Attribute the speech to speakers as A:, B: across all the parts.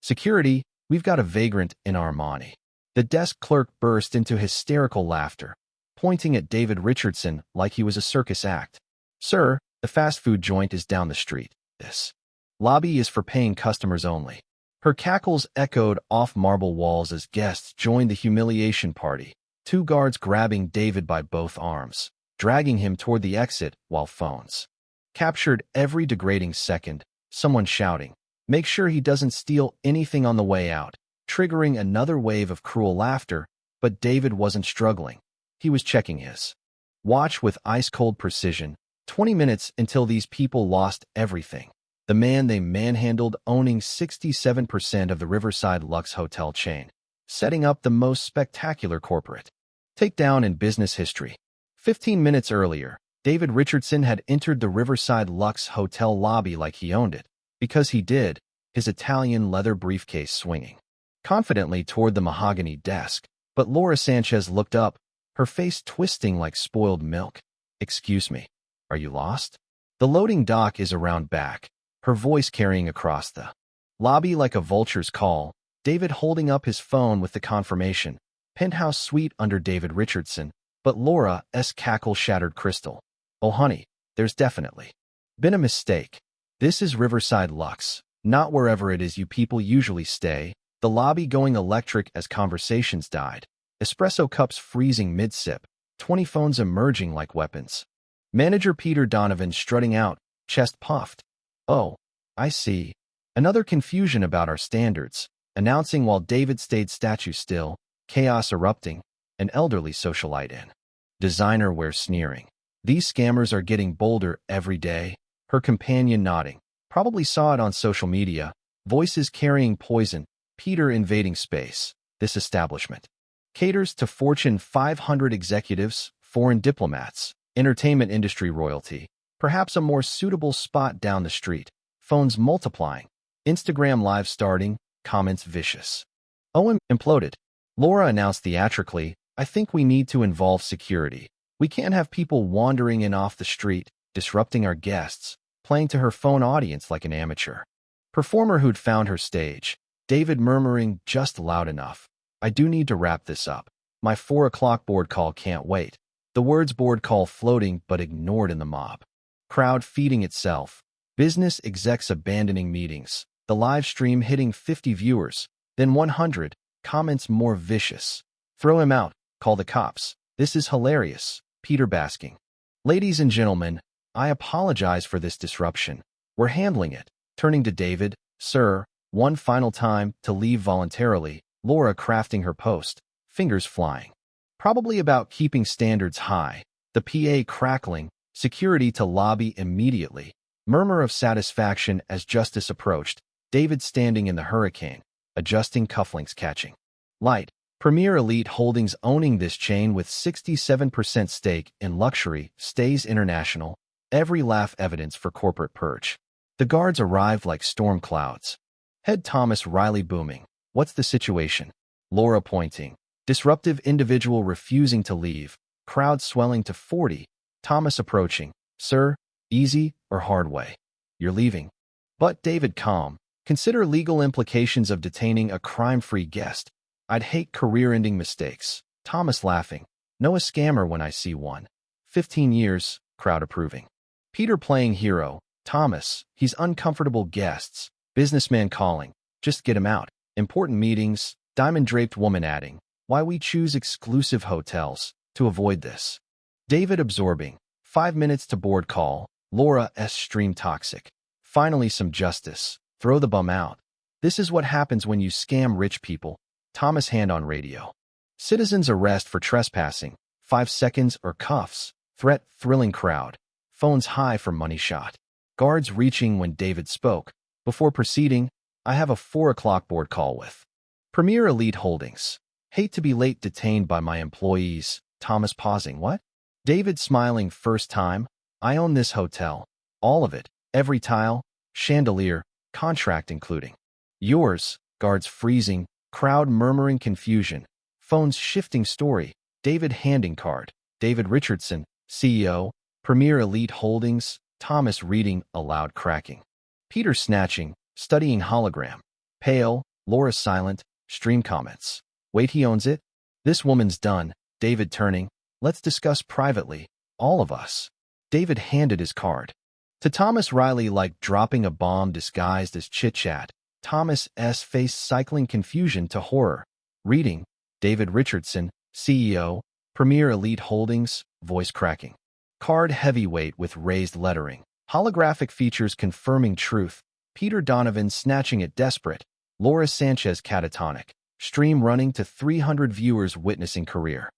A: Security, we've got a vagrant in our money. The desk clerk burst into hysterical laughter, pointing at David Richardson like he was a circus act. Sir, the fast food joint is down the street. This lobby is for paying customers only. Her cackles echoed off marble walls as guests joined the humiliation party, two guards grabbing David by both arms, dragging him toward the exit while phones captured every degrading second, someone shouting, "Make sure he doesn't steal anything on the way out," triggering another wave of cruel laughter, but David wasn't struggling. He was checking his watch with ice-cold precision, 20 minutes until these people lost everything. The man they manhandled owning 67% of the Riverside Lux Hotel chain, setting up the most spectacular corporate takedown in business history. 15 minutes earlier, David Richardson had entered the Riverside Lux Hotel lobby like he owned it, because he did, his Italian leather briefcase swinging confidently toward the mahogany desk. But Laura Sanchez looked up, her face twisting like spoiled milk. "Excuse me, are you lost?" The loading dock is around back, her voice carrying across the lobby like a vulture's call, David holding up his phone with the confirmation. Penthouse suite under David Richardson, but Laura's cackle shattered crystal. "Oh honey, there's definitely been a mistake. This is Riverside Lux, not wherever it is you people usually stay." The lobby going electric as conversations died, espresso cups freezing mid-sip, 20 phones emerging like weapons. Manager Peter Donovan strutting out, chest puffed. "Oh, I see. Another confusion about our standards," announcing while David stayed statue still, chaos erupting, an elderly socialite in designer wear sneering. "These scammers are getting bolder every day." Her companion nodding. "Probably saw it on social media. Voices carrying poison. Peter invading space. This establishment caters to Fortune 500 executives, foreign diplomats, entertainment industry royalty. Perhaps a more suitable spot down the street." Phones multiplying. Instagram live starting. Comments vicious. "OM imploded." Laura announced theatrically, "I think we need to involve security. We can't have people wandering in off the street, disrupting our guests," playing to her phone audience like an amateur performer who'd found her stage. David murmuring just loud enough, "I do need to wrap this up. My 4 o'clock board call can't wait." The words board call floating but ignored in the mob crowd feeding itself. Business execs abandoning meetings. The live stream hitting 50 viewers, then 100. Comments more vicious. "Throw him out. Call the cops. This is hilarious." Peter basking. "Ladies and gentlemen, I apologize for this disruption. We're handling it." Turning to David, "Sir, one final time to leave voluntarily." Laura crafting her post, fingers flying. Probably about keeping standards high. The PA crackling, security to lobby immediately. Murmur of satisfaction as justice approached. David standing in the hurricane, adjusting cufflinks catching light. Premier Elite Holdings owning this chain with 67% stake in luxury, stays international. Every laugh evidence for corporate purge. The guards arrived like storm clouds. Head Thomas Riley booming. "What's the situation?" Laura pointing. Disruptive individual refusing to leave. Crowd swelling to 40. Thomas approaching. "Sir, easy or hard way? You're leaving." But David calm. "Consider legal implications of detaining a crime-free guest. I'd hate career-ending mistakes." Thomas laughing. "Know a scammer when I see one." 15 years, crowd approving. Peter playing hero. Thomas, "He's uncomfortable guests. Businessman calling. Just get him out. Important meetings." Diamond-draped woman adding, "Why we choose exclusive hotels to avoid this." David absorbing. 5 minutes to board call. Laura's stream toxic. "Finally some justice. Throw the bum out. This is what happens when you scam rich people." Thomas hand on radio. Citizens arrest for trespassing. 5 seconds or cuffs. Threat thrilling crowd. Phones high for money shot. Guards reaching when David spoke. Before proceeding, "I have a 4 o'clock board call with Premier Elite Holdings. Hate to be late, detained by my employees." Thomas pausing. "What?" David smiling. "First time. I own this hotel. All of it. Every tile, chandelier, contract including yours." Guards freezing. Crowd murmuring confusion. Phones shifting story. David handing card. David Richardson, CEO, Premier Elite Holdings. Thomas reading aloud cracking. Peter snatching, studying hologram. Pale, Laura silent. Stream comments. Wait, he owns it? This woman's done. David turning. Let's discuss privately. All of us. David handed his card to Thomas Riley like dropping a bomb disguised as chit-chat. Thomas's face cycling confusion to horror. Reading. David Richardson, CEO, Premier Elite Holdings, voice cracking. Card heavyweight with raised lettering. Holographic features confirming truth. Peter Donovan snatching it desperate. Laura Sanchez catatonic. Stream running to 300 viewers witnessing career.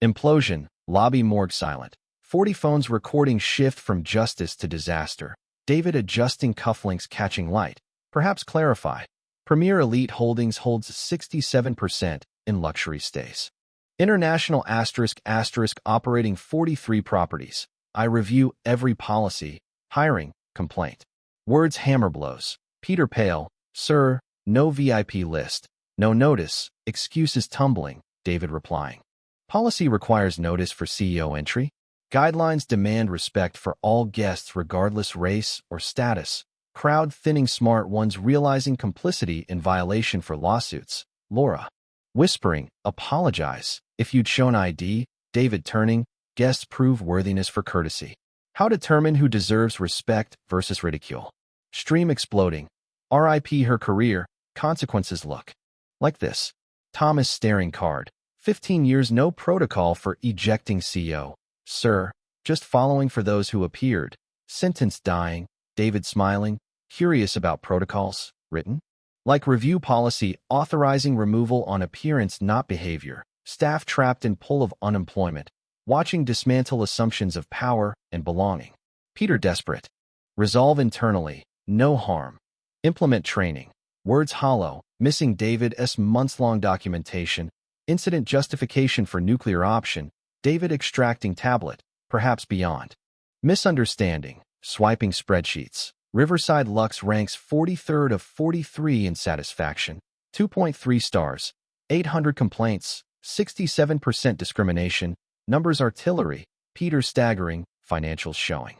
A: Implosion. Lobby morgue silent. 40 phones recording shift from justice to disaster. David adjusting cufflinks catching light. Perhaps clarify. Premier Elite Holdings holds 67% in luxury stays. International *** operating 43 properties. I review every policy. Hiring. Complaint. Words hammer blows. Peter Pale. Sir, no VIP list. No notice. Excuses tumbling. David replying. Policy requires notice for CEO entry. Guidelines demand respect for all guests regardless race or status. Crowd thinning smart ones realizing complicity in violation for lawsuits. Laura. Whispering. Apologize. If you'd shown ID. David turning. Guests prove worthiness for courtesy. How determine who deserves respect versus ridicule. Stream exploding. RIP her career. Consequences look like this. Thomas staring card. 15 years no protocol for ejecting CEO. Sir, just following for those who appeared. Sentence dying. David smiling. Curious about protocols. Written. Like review policy authorizing removal on appearance not behavior. Staff trapped in pull of unemployment. Watching dismantle assumptions of power and belonging. Peter desperate. Resolve internally. No harm. Implement training. Words hollow. Missing David's months-long documentation. Incident justification for nuclear option. David extracting tablet. Perhaps beyond. Misunderstanding. Swiping spreadsheets. Riverside Lux ranks 43rd of 43 in satisfaction. 2.3 stars. 800 complaints. 67% discrimination. Numbers artillery. Peter staggering. Financials showing.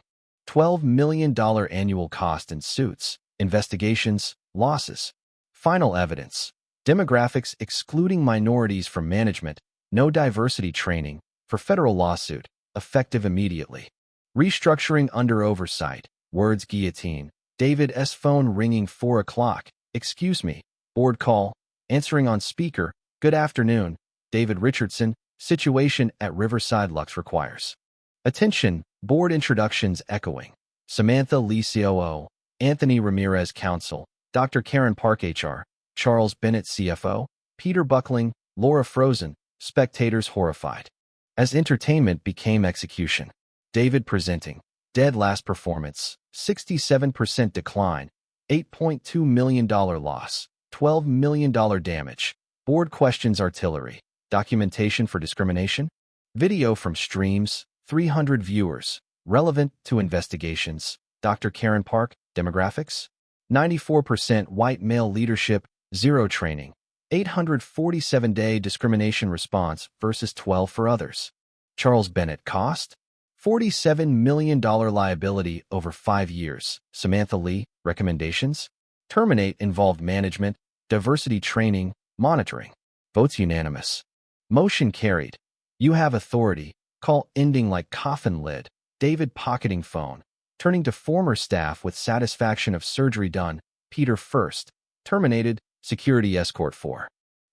A: $12 million annual cost in suits. Investigations. Losses. Final evidence. Demographics excluding minorities from management. No diversity training. For federal lawsuit. Effective immediately. Restructuring under oversight. Words guillotine. David's phone ringing 4 o'clock. Excuse me. Board call. Answering on speaker. Good afternoon. David Richardson. Situation at Riverside Lux requires attention. Board introductions echoing. Samantha Lee COO. Anthony Ramirez Counsel. Dr. Karen Park HR. Charles Bennett CFO. Peter Buckling. Laura Frozen. Spectators horrified. As entertainment became execution. David presenting. Dead last performance. 67% decline. $8.2 million loss. $12 million damage. Board questions artillery. Documentation for discrimination. Video from streams. 300 viewers. Relevant to investigations. Dr. Karen Park. Demographics. 94% white male leadership. Zero training. 847-day discrimination response versus 12 for others. Charles Bennett cost. $47 million liability over 5 years. Samantha Lee. Recommendations. Terminate involved management. Diversity training. Monitoring. Votes unanimous. Motion carried. You have authority. Call ending like coffin lid. David pocketing phone. Turning to former staff with satisfaction of surgery done. Peter first. Terminated. Security escort for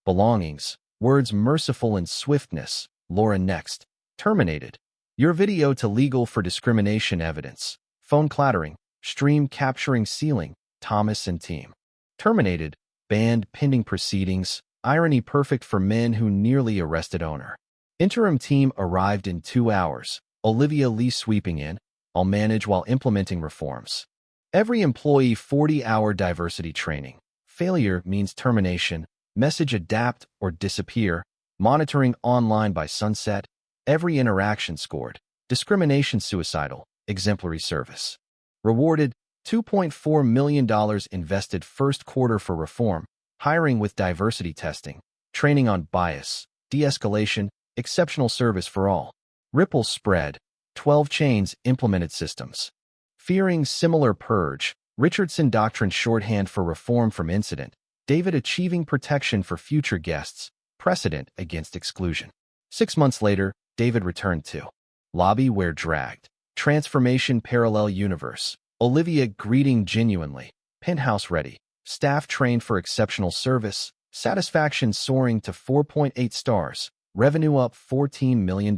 A: belongings. Words merciful and swiftness. Laura next. Terminated. Your video to legal for discrimination evidence. Phone clattering. Stream capturing ceiling. Thomas and team. Terminated. Banned pending proceedings. Irony perfect for men who nearly arrested owner. Interim team arrived in 2 hours. Olivia Lee sweeping in. I'll manage while implementing reforms. Every employee 40-hour diversity training. Failure means termination. Message adapt or disappear. Monitoring online by sunset. Every interaction scored. Discrimination suicidal. Exemplary service. Rewarded. $2.4 million invested first quarter for reform. Hiring with diversity testing. Training on bias. De-escalation. Exceptional service for all. Ripple spread. 12 chains implemented systems. Fearing similar purge. Richardson Doctrine shorthand for reform from incident. David achieving protection for future guests, precedent against exclusion. 6 months later, David returned to lobby where dragged. Transformation parallel universe. Olivia greeting genuinely. Penthouse ready. Staff trained for exceptional service. Satisfaction soaring to 4.8 stars. Revenue up $14 million.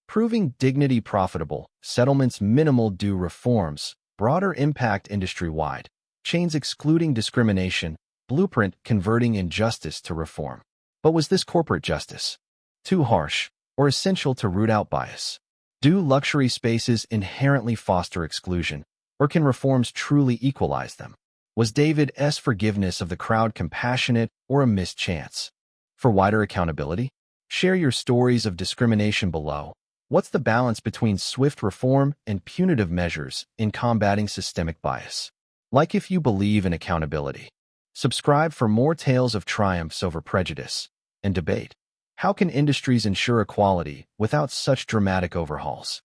A: Proving dignity profitable. Settlements minimal due reforms. Broader impact industry-wide. Chains excluding discrimination. Blueprint converting injustice to reform. But was this corporate justice too harsh or essential to root out bias? Do luxury spaces inherently foster exclusion, or can reforms truly equalize them? Was David's forgiveness of the crowd compassionate or a missed chance? For wider accountability, share your stories of discrimination below. What's the balance between swift reform and punitive measures in combating systemic bias? Like if you believe in accountability. Subscribe for more tales of triumphs over prejudice and debate. How can industries ensure equality without such dramatic overhauls?